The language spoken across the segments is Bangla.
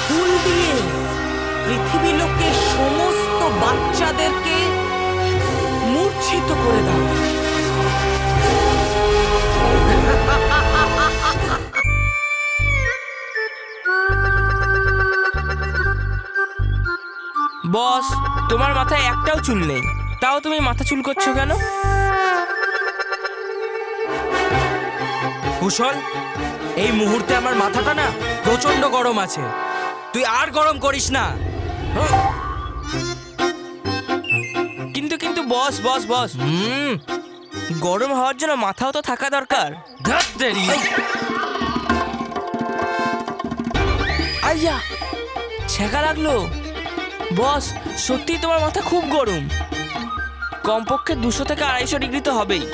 হুল দিয়ে পৃথিবী লোকের সমস্ত বাচ্চাদেরকে মূর্ছিত করে দাও। বস, তোমার মাথায় একটাও চুল নেই, তাও তুমি মাথা চুল করছো কেন? কুশল, এই মুহূর্তে আমার মাথাটা না প্রচন্ড গরম আছে, তুই আর গরম করিস না। কিন্তু কিন্তু বস বস বস, গরম হওয়ার জন্য মাথাও তো থাকা দরকার। ধ্যাৎ তেরি। আইয়া, ছেঁকা লাগলো। বস, সত্যি তোমার মাথা খুব গরম, কমপক্ষে 200 থেকে 250 ডিগ্রি তো হবেই।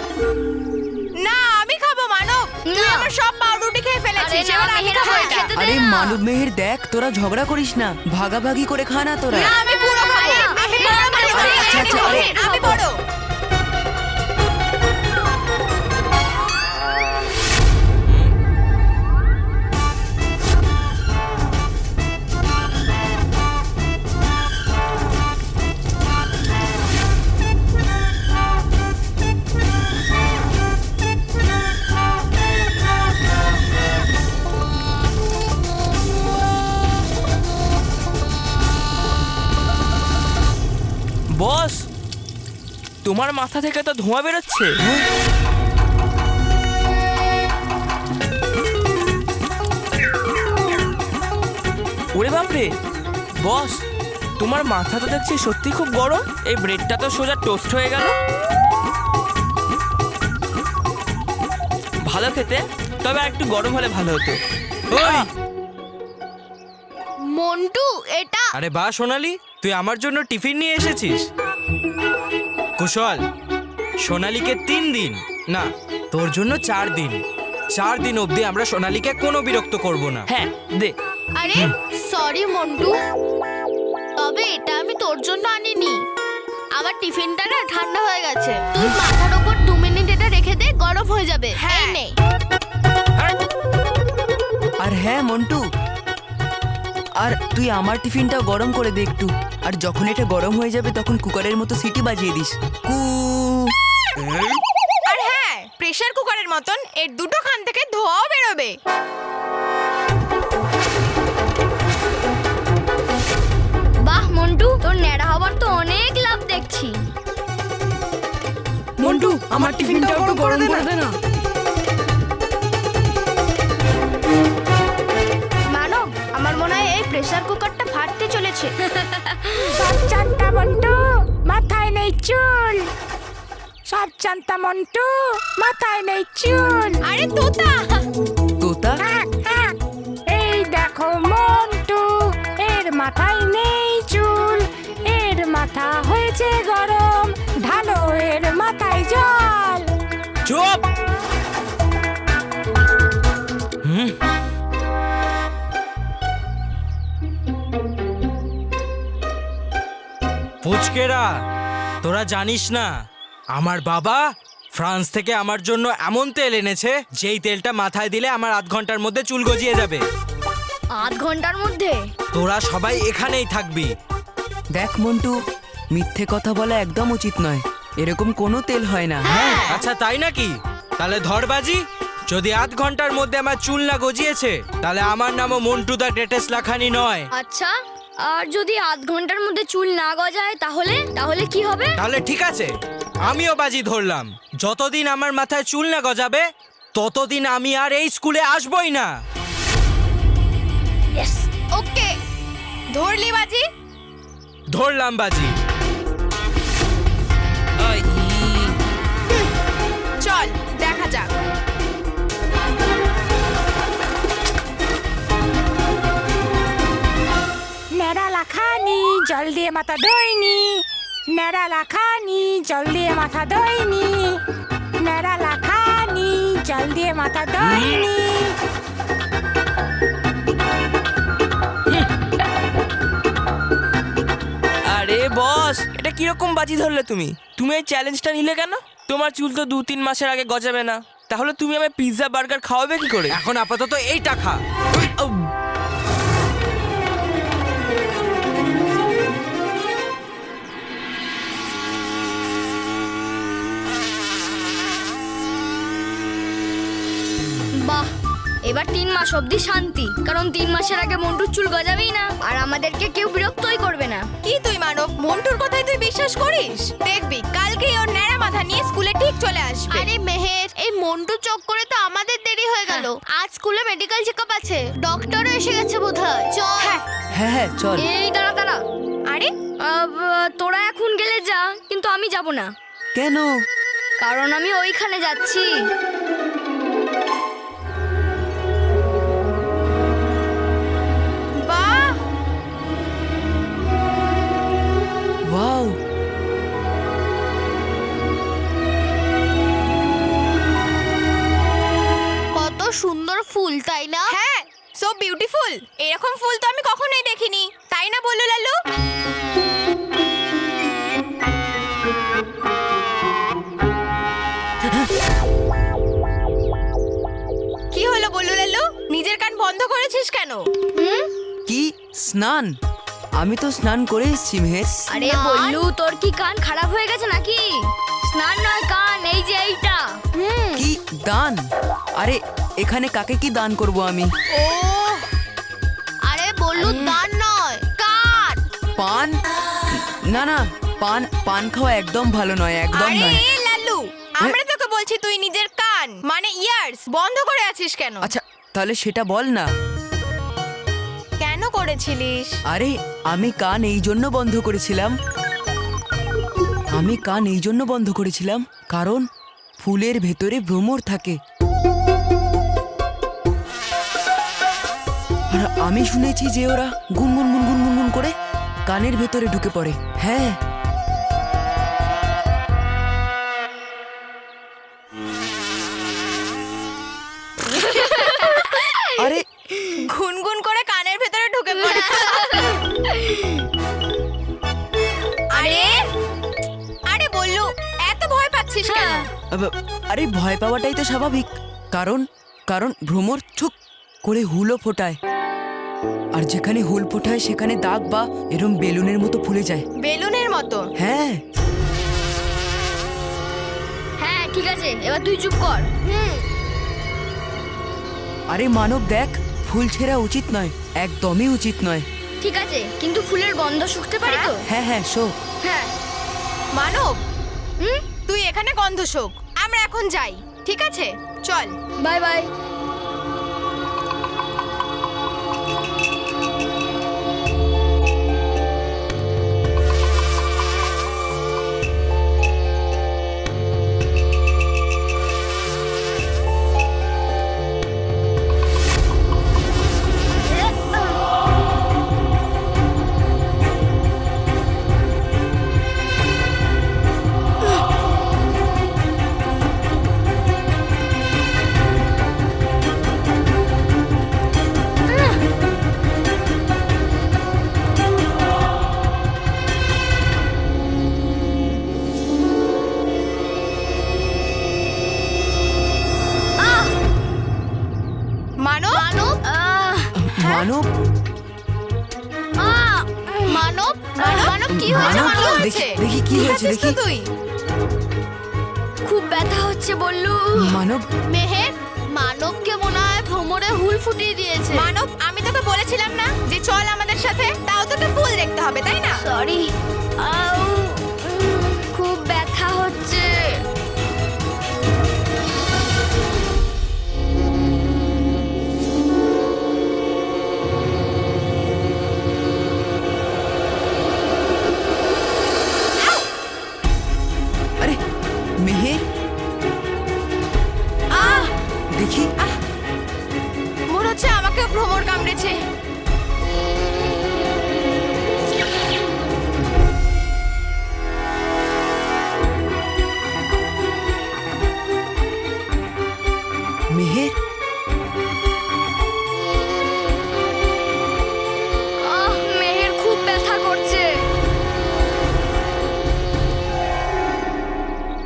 না, আমি খাবো মানব। তুই আমার সব পাউরুটি খেয়ে ফেলেছিস, এবার আমি খাবো এটা। আরে মানব মেহের, দেখ তোরা ঝগড়া করিস না, ভাগাভাগি করে খা না তোরা। না, আমি পুরো খাবো। আমি বড় খাবো। আচ্ছা, আচ্ছা, আরে, আমি বড়। বস, তোমার মাথা থেকে তো ধোঁয়া বেরোচ্ছে। ওরে বাপরে, বস তোমার মাথা তো দেখছি সত্যি খুব গরম। এই ব্রেডটা তো সোজা টোস্ট হয়ে গেল। ভালো খেতে, তবে আর একটু গরম হলে ভালো হতো। ওই, মন্টু, এটা আরে বাহ সোনালি, তুই আমার জন্য টিফিন নিয়ে এসেছিস। কুশল, সোনালীকে 3 দিন না, তোর জন্য 4 দিন, 4 দিন অবধি আমরা সোনালীকে কোনো বিরক্ত করব না। হ্যাঁ দে। আরে সরি মন্টু, তবে এটা আমি তোর জন্য আনিনি। আমার টিফিনটা না ঠান্ডা হয়ে গেছে। তুই মাথার উপর 2 মিনিট এটা রেখে দে, গরম হয়ে যাবে। এই নে। আর হ্যাঁ মন্টু, আর তুই আমার টিফিনটাও গরম করে দে একটু। আর যখন এটা গরম হয়ে যাবে তখন কুকারের মতো সিটি বাজিয়ে দিস। কু। আর হ্যাঁ, প্রেসার কুকারের মতন এর দুটো খান থেকে ধোঁয়াও বেরোবে। বাহ মন্টু, তোর ন্যাড়া হবার তো অনেক লাভ দেখছি। মন্টু, আমার টিফিনটাও একটু গরম করে দে না। মানব, আমার মনে হয় এই প্রেসার কুকারটা ফাটতে চলেছে। সাবচান্তা মন্টু, মাথায় নেই চুল। সাবচান্তা মন্টু, মাথায় নেই চুল। আরে তোতা, তোতা? এই দেখো মন্টু, এর মাথায় নেই চুল, এর মাথা হয়েছে গরম, ঢালো এর মাথায় জল। চুপ। পুচকেরা, তোরা জানিস না আমার বাবা ফ্রান্স থেকে আমার জন্য এমন তেল এনেছে যেই তেলটা মাথায় দিলে আমার 8 ঘন্টার মধ্যে চুল গজিয়ে যাবে। 8 ঘন্টার মধ্যে? তোরা সবাই এখানেই থাকবি। দেখ মন্টু, মিথ্যে কথা বলা একদম উচিত নয়, এরকম কোনো তেল হয় না। হ্যাঁ, আচ্ছা তাই নাকি? তাহলে ধর বাজি, যদি 8 ঘন্টার মধ্যে আমার চুল না গজিয়েছে তাহলে আমার নামও মন্টু দা গ্রেটেস্ট লাখানি নয়। আচ্ছা, আর যদি 8 ঘন্টার মধ্যে চুল না গজায় তাহলে তাহলে কি হবে? তাহলে ঠিক আছে, আমিও বাজি ধরলাম, যতদিন আমার মাথায় চুল না গজাবে ততদিন আমি আর এই স্কুলে আসবই না। ওকে, ধরলি বাজি? ধরলাম বাজি। চল দেখা যাক। ন্যাড়া লাখানি, জল দিয়ে মাথা ধোয়নি। ন্যাড়া লাখানি, জল দিয়ে মাথা ধোয়নি। ন্যাড়া লাখানি, জল দিয়ে মাথা ধোয়নি। আরে বস, এটা কিরকম বাজি ধরলে তুমি? তুমি এই চ্যালেঞ্জটা নিলে কেন? তোমার চুল তো 2-3 মাসের আগে গজাবে না, তাহলে তুমি আমায় পিৎজা বার্গার খাওয়াবে কি করে? এখন আপাতত এইটা খা। এবার 3 মাস অবধি শান্তি, কারণ 3 মাসের আগে মন্টুর চুল গজাবেই না আর আমাদেরকে কেউ বিরক্তই করবে না। কি তুই মানব, মন্টুর কথাই তুই বিশ্বাস করিস? দেখবি কালকেই ওর ন্যাড়া মাথা নিয়ে স্কুলে ঠিক চলে আসবে। আরে মেহের, এই মন্টু চোখ করে তো আমাদের দেরি হয়ে গেল। আজ স্কুলে মেডিকেল চেকআপ আছে, ডক্টরও এসে গেছে বোধহয়। চল। হ্যাঁ হ্যাঁ চল। এই দাঁড়া দাঁড়া, আরে তোরা এখন গেলে যা, কিন্তু আমি যাব না, কেন? কারণ আমি ওইখানে যাচ্ছি। বাহ, ওয়াও, কত সুন্দর ফুল, তাই না? হ্যাঁ, সো বিউটিফুল। এরকম ফুল তো আমি কখনোই দেখিনি, তাই না বললু লালু? কি হলো বললু লালু, নিজের কান বন্ধ করেছিস কেন? কি স্নান? আমি তো স্নান করে এসেছি মেহের। আরে বল্লু, তোর কি কান খারাপ হয়ে গেছে নাকি? স্নান নয় কান, এই যে এইটা। কি দান? আরে এখানে কাকে কি দান করব আমি? ও, আরে বললু দান নয়, কান। পান? না না, পান খাওয়া একদম ভালো নয়, একদম আরে নয়। লালু, আমরা তোকে বলছি তুই নিজের কান মানে ইয়ার্স বন্ধ করে আছিস কেন? আচ্ছা তাহলে সেটা বল না। কেন করেছিলিস? আরে আমি কান এই জন্য বন্ধ করেছিলাম, কারণ ফুলের ভেতরে ভ্রমর থাকে। আর আমি শুনেছি যে ওরা গুনগুন গুনগুন গুনগুন করে কানের ভেতরে ঢুকে পড়ে। হ্যাঁ, আরে গুনগুন করে কানের ভেতরে ঢুকে পড়ে। আরে আরে বললু, এত ভয় পাচ্ছিস কেন? আরে ভয় পাওয়াটাই তো স্বাভাবিক, কারণ ভ্রমর ছুক করে হুলও ফোটায়, আর যেখানে হুল ফোটায় সেখানে দাগ বা এরম বেলুনের মতো ফুলে যায়। বেলুনের মতো? হ্যাঁ, হ্যাঁ ঠিক আছে, এবার তুই চুপ কর। আরে মানব দেখ, ফুল ছেঁড়া উচিত নয়, একদমই উচিত নয়। ঠিক আছে, কিন্তু ফুলের গন্ধ শুকতে পারি তো? হ্যাঁ হ্যাঁ, শো। হ্যাঁ। মানব, তুই এখানে গন্ধ শোক, আমরা এখন যাই, ঠিক আছে? চল। Bye bye. মানব, মানব, মানব, মানব কি হয়েছে? মানব, মানব, দেখি কি হয়েছে, আছিস তো দেখি। তুই? খুব ব্যথা হচ্ছে বললু। মানব, মেহের, মানবকে মনে হয় ভ্রমরে হুল ফুটিয়ে দিয়েছে। মানব, আমি তোকে বলেছিলাম না যে চল আমাদের সাথে, তাও তোকে ফুল দেখতে হবে, তাই না? সরি, খুব ব্যথা হচ্ছে। আরে মেহের, দেখি। মনে হচ্ছে আমাকে ভ্রমর কামড়েছে। মেহের, মেহের খুব ব্যথা করছে।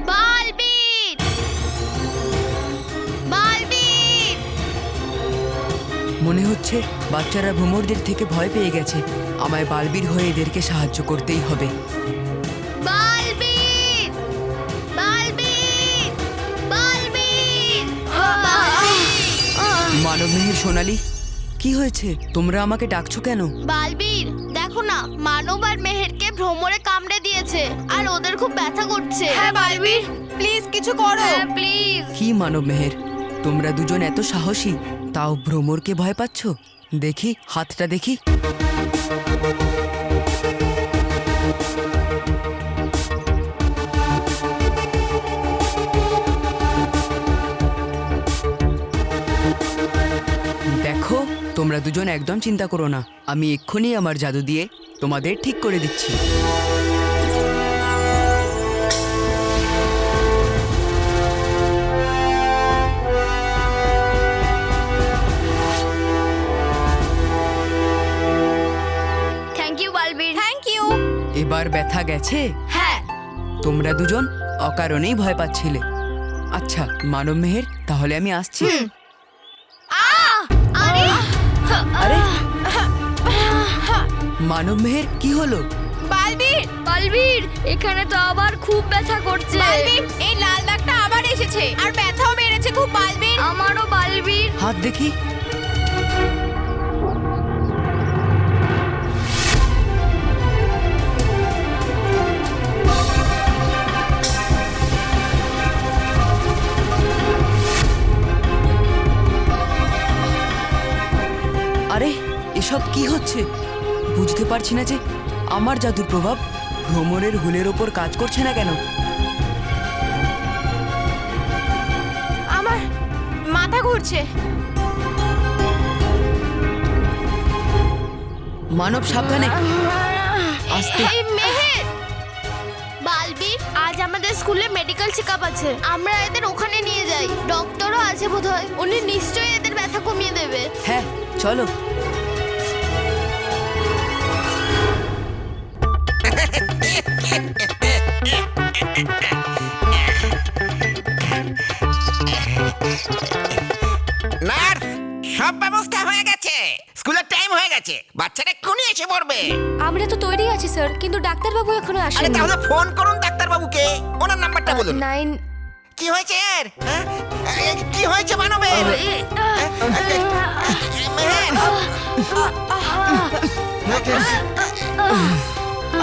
বালবীর, বালবীর। মনে হচ্ছে বাচ্চারা ভ্রমরদের থেকে ভয় পেয়ে গেছে। আমায় বালবীর হয়ে এদেরকে সাহায্য করতেই হবে। বালবীর, বালবীর, বালবীর, মানব মেহের, সোনালি, কি হয়েছে? তোমরা আমাকে ডাকছো কেন? বালবীর দেখো না, মানব আর মেহেরকে ভ্রমরে কামড়ে দিয়েছে আর ওদের খুব ব্যথা করছে। হ্যাঁ বালবীর, প্লিজ কিছু করো। হ্যাঁ প্লিজ। কি মানব মেহের, তোমরা দুজন এত সাহসী, তাও ভ্রমরকে ভয় পাচ্ছ? দেখি হাতটা দেখি। দেখো, তোমরা দুজন একদম চিন্তা করো না, আমি এক্ষুনি আমার জাদু দিয়ে তোমাদের ঠিক করে দিচ্ছি। Thank you Balbir. Thank you. এবার ব্যথা গেছে? হ্যাঁ। তোমরা দুজন অকারণেই ভয় পাচ্ছিলে। আচ্ছা মানব মেহের, তাহলে আমি আসছি। আরে আরে মানব মেহের, কি হলো? বালবীর, বালবীর, এখানে তো আবার খুব ব্যথা করছে। বালবীর, এই লাল দাগটা আবার এসেছে আর ব্যথাও বেড়েছে খুব বালবীর। আমারও বালবীর। হাত দেখি। আরে এসব কি হচ্ছে? বুঝতে পারছি না যে আমার জাদুর প্রভাব ভ্রমরের হুলের ওপর কাজ করছে না কেন। আমার মাথা ঘুরছে। মানব সাবধানে, আস্তে। এই মেহের, বালবীর, আজ আমাদের স্কুলে মেডিকেল চেকআপ আছে, আমরা এদের ওখানে নিয়ে যাই। ডক্টরও আছে বোধহয়, উনি নিশ্চয়ই এদের ব্যথা কমিয়ে দেবে। হ্যাঁ চলো। নার্স, সব ব্যবস্থা হয়ে গেছে। স্কুলের টাইম হয়ে গেছে, বাচ্চারা এক্ষুনি এসে পড়বে। আমরা তো তৈরি আছি স্যার, কিন্তু ডাক্তারবাবু এখনো আরে আসেননি। তাহলে ফোন করুন ডাক্তারবাবুকে, ওনার নাম্বারটা বলুন। 9 কি হয়েছে এর? হ্যাঁ? কি হয়েছে মানবের? মেহের,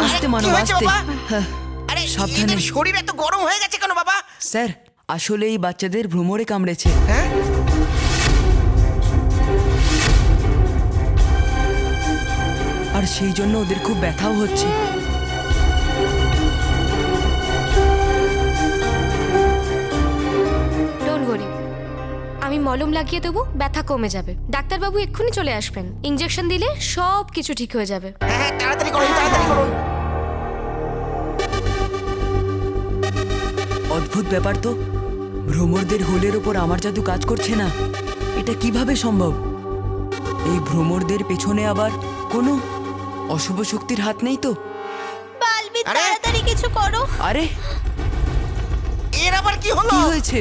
আস্তে কি মানব, হয়েছে আস্তে। বাবা? হ্যাঁ, আরে সাবধানে। এদের শরীর এত গরম হয়ে গেছে কেন বাবা? স্যার আসলে এই বাচ্চাদের ভ্রমরে কামড়েছে। হ্যাঁ? আর সেই জন্য ওদের খুব ব্যথাও হচ্ছে। ডোন্ট ওয়ারি, আমি মলম লাগিয়ে দেবো, ব্যথা কমে যাবে। ডাক্তারবাবু এক্ষুনি চলে আসবেন, ইঞ্জেকশন দিলে সব কিছু ঠিক হয়ে যাবে। হ্যাঁ হ্যাঁ, তাড়াতাড়ি করুন, তাড়াতাড়ি করুন। অদ্ভুত ব্যাপার তো, ভ্রমরদের হোলের ওপর আমার জাদু কাজ করছে না। এটা কিভাবে সম্ভব? এই ভ্রমরদের পেছনে আবার কোনো অশুভ শক্তির হাত নেই তো? বালবীর, আরে! তাড়াতাড়ি কিছু করো। আরে এর আবার কি হলো? কি হয়েছে?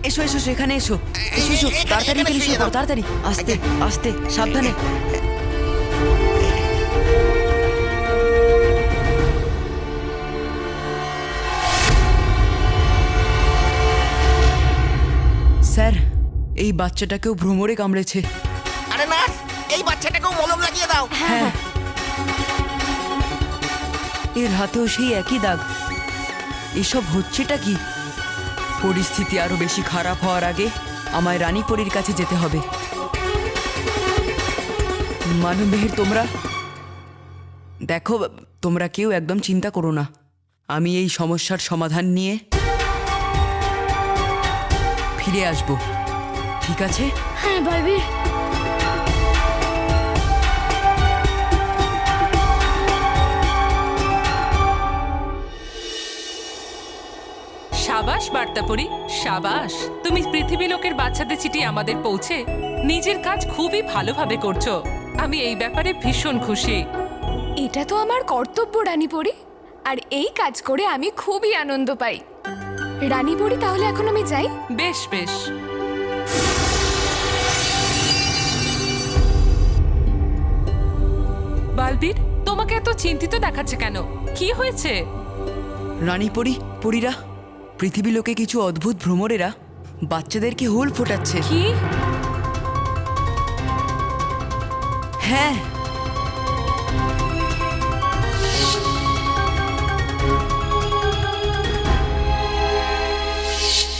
এসো এসো, সেখানে এসো, এসো এসো, তাড়াতাড়ি এখানে শুয়ে পড়ো, তাড়াতাড়ি, আস্তে আস্তে, সাবধানে। স্যার, এই বাচ্চাটাকেও ভ্রমরে কামড়েছে। আরে নার্স, এই বাচ্চাটাকেও মলম লাগিয়ে দাও। হ্যাঁ, এর হাতেও সেই একই দাগ। এসব হচ্ছেটা কি? পরিস্থিতি আরো বেশি খারাপ হওয়ার আগে আমায় রানীপরীর কাছে যেতে হবে। মানব মেহের, তোমরা দেখো, তোমরা কেউ একদম চিন্তা করো না, আমি এই সমস্যার সমাধান নিয়ে ফিরে আসব, ঠিক আছে? হ্যাঁ বালবীর। সাবাস বার্তাপরি, সাবাস। তুমি পৃথিবী লোকের বাচ্চাদের চিঠি আমাদের পৌঁছে নিজের কাজ খুবই ভালোভাবে করছো। আমি এই ব্যাপারে ভীষণ খুশি। এটা তো আমার কর্তব্য রানীপরি, আর এই কাজ করে আমি খুবই আনন্দ পাই। রানীপরি, তাহলে এখন আমি যাই। বেশ বেশ। বালবীর, তোমাকে এত চিন্তিত দেখাচ্ছে কেন? কি হয়েছে? রানীপরী, পরীরা, পৃথিবী লোকে কিছু অদ্ভুত ভ্রমরেরা বাচ্চাদেরকে হুল ফোটাচ্ছে। কি? হ্যাঁ,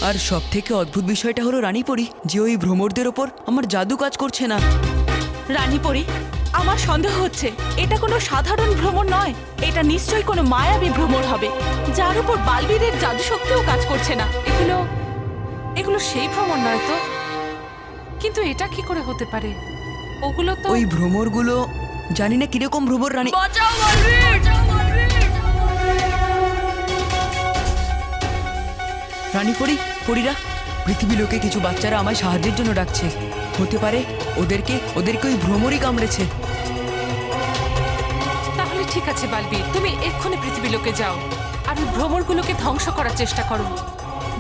আর সব থেকে অদ্ভুত বিষয়টা হলো রানীপরি যে ওই ভ্রমরদের ওপর আমার জাদু কাজ করছে না। রানীপরি, আমার সন্দেহ হচ্ছে এটা কোনো সাধারণ ভ্রমর নয়, এটা নিশ্চয়ই কোনো মায়াবী ভ্রমর হবে যার উপর বালবীরের জাদু শক্তিও কাজ করছে না। এগুলো এগুলো সেই ভ্রমণ নয় তো, কিন্তু এটা কি করে হতে পারে? ওগুলো তো ওই ভ্রমরগুলো জানি না কিরকম ভ্রমর রানী। বাঁচাও বলবীর! রানীপরি, পরীরা, পৃথিবী লোকে কিছু বাচ্চারা আমায় সাহায্যের জন্য ডাকছে। হতে পারে ওদেরকে ওই ভ্রমরই কামড়েছে। তাহলে ঠিক আছে বালবীর, তুমি এক্ষুনি পৃথিবী লোকে যাও আর ওই ভ্রমরগুলোকে ধ্বংস করার চেষ্টা করো,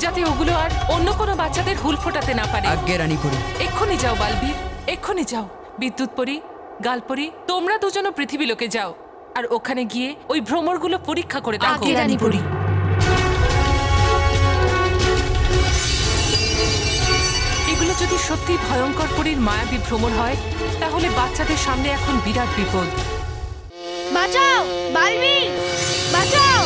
যাতে ওগুলো আর অন্য কোনো বাচ্চাদের হুল ফোটাতে না পারে। আজ্ঞে রানীপরি। এক্ষুনি যাও বালবীর, এক্ষুনি যাও। বিদ্যুৎ পরি, গালপরি, তোমরা দুজনও পৃথিবী লোকে যাও আর ওখানে গিয়ে ওই ভ্রমরগুলো পরীক্ষা করে দেখো। আজ্ঞে রানীপরি। এগুলো যদি সত্যি ভয়ঙ্কর পরীর মায়াবী ভ্রমর হয়, তাহলে বাচ্চাদের সামনে এখন বিরাট বিপদ। বাঁচাও বালবীর, বাঁচাও!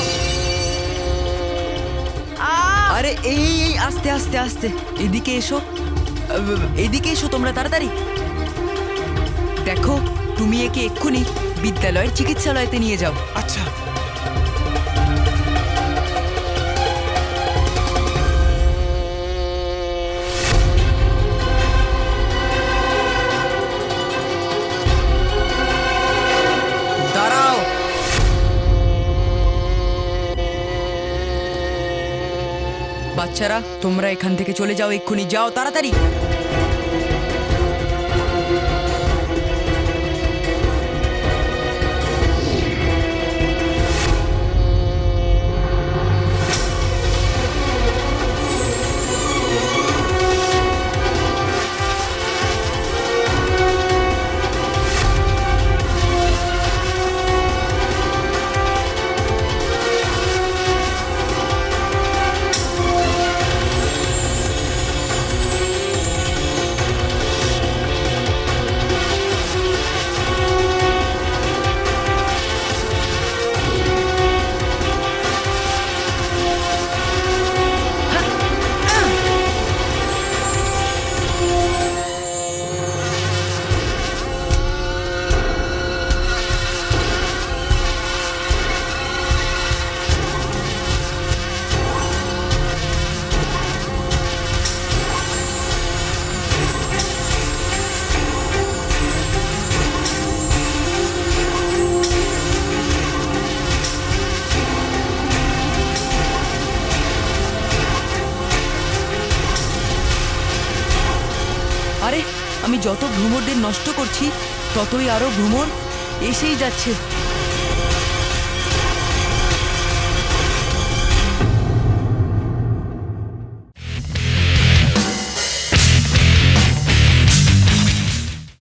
আরে এই এই আস্তে আস্তে আস্তে, এদিকে এসো, এদিকে এসো তোমরা তাড়াতাড়ি। দেখো, তুমি একে এক্ষুনি বিদ্যালয়ের চিকিৎসালয়তে নিয়ে যাও। আচ্ছা। দাঁড়াও। বাচ্চারা, তোমরা এখান থেকে চলে যাও, এক্ষুনি যাও তাড়াতাড়ি। আরে, আমি যত ভ্রমরদের নষ্ট করছি ততই আরো ভ্রমর এসেই যাচ্ছে।